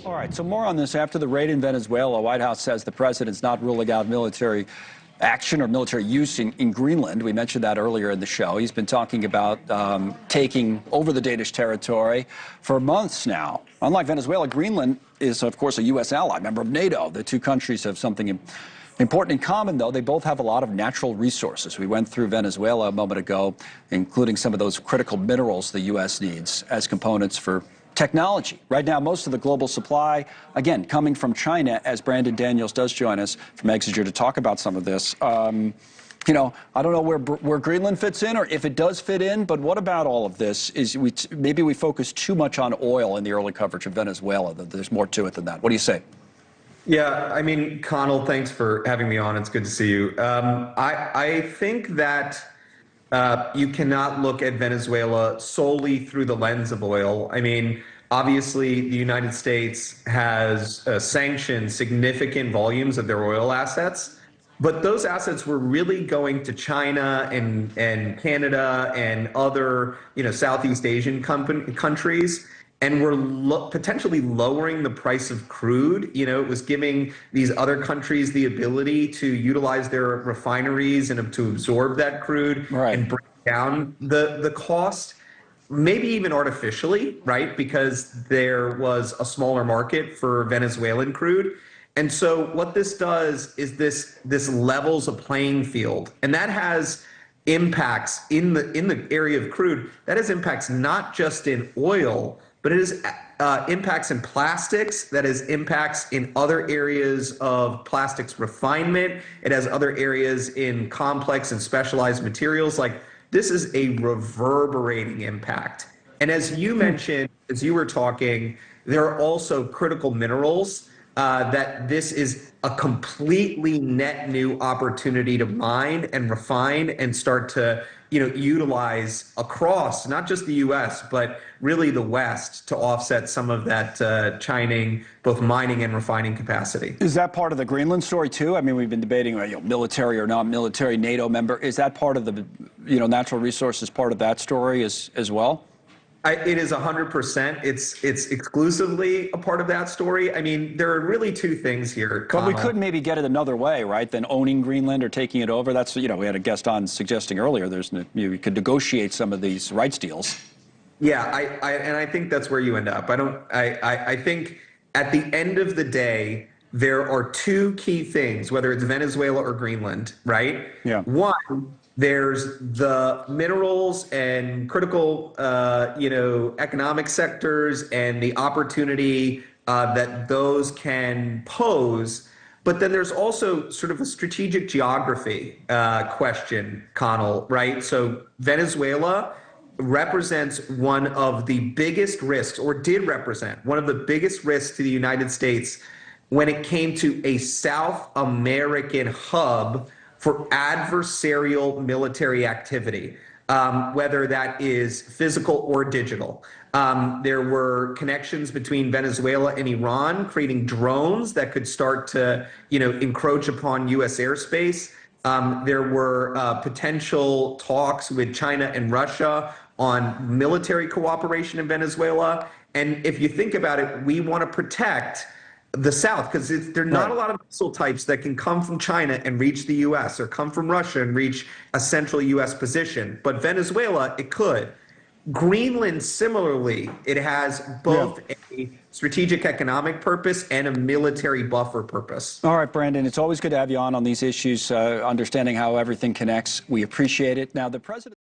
All right, so more on this. After the raid in Venezuela, White House says the president's not ruling out military action or military use in Greenland. We mentioned that earlier in the show. He's been talking about taking over the Danish territory for months now. Unlike Venezuela, Greenland is, of course, a U.S. ally, member of NATO. The two countries have something important in common, though. They both have a lot of natural resources. We went through Venezuela a moment ago, including some of those critical minerals the U.S. needs as components for technology. Right now, most of the global supply, again, coming from China, as Brandon Daniels does join us from Exiger to talk about some of this. You know, I don't know where Greenland fits in or if it does fit in, but what about all of this? Maybe we focus too much on oil in the early coverage of Venezuela. There's more to it than that. What do you say? Yeah, I mean, Connell, thanks for having me on. It's good to see you. I think that you cannot look at Venezuela solely through the lens of oil. I mean, obviously, the United States has sanctioned significant volumes of their oil assets, but those assets were really going to China and Canada and other, Southeast Asian countries. And we're potentially lowering the price of crude. It was giving these other countries the ability to utilize their refineries and to absorb that crude and bring down the cost, maybe even artificially, right? Because there was a smaller market for Venezuelan crude. And so what this does is this levels a playing field, and that has impacts in the area of crude. That has impacts not just in oil, but it has impacts in plastics, that has impacts in other areas of plastics refinement. It has other areas in complex and specialized materials. Like, this is a reverberating impact. And as you mentioned, as you were talking, there are also critical minerals that this is a completely net new opportunity to mine and refine and start to utilize across not just the U.S., but really the West to offset some of that both mining and refining capacity. Is that part of the Greenland story, too? I mean, we've been debating military or not military, NATO member. Is that part of the natural resources part of that story as well? It is 100%. It's exclusively a part of that story. I mean, there are really two things here, Connell. But we could maybe get it another way, right, than owning Greenland or taking it over. That's, we had a guest on suggesting earlier you could negotiate some of these rights deals. Yeah, I think that's where you end up. I think at the end of the day, there are two key things, whether it's Venezuela or Greenland, right? Yeah. One, there's the minerals and critical, economic sectors and the opportunity that those can pose. But then there's also sort of a strategic geography question, Connell, right? So Venezuela represents one of the biggest risks, or did represent one of the biggest risks to the United States when it came to a South American hub for adversarial military activity, whether that is physical or digital. There were connections between Venezuela and Iran, creating drones that could start to, encroach upon U.S. airspace. There were potential talks with China and Russia on military cooperation in Venezuela. And if you think about it, we want to protect the South, because there are not a lot of missile types that can come from China and reach the U.S. or come from Russia and reach a central U.S. position. But Venezuela, it could. Greenland, similarly, it has both a strategic economic purpose and a military buffer purpose. All right, Brandon, it's always good to have you on these issues, understanding how everything connects. We appreciate it. Now, the president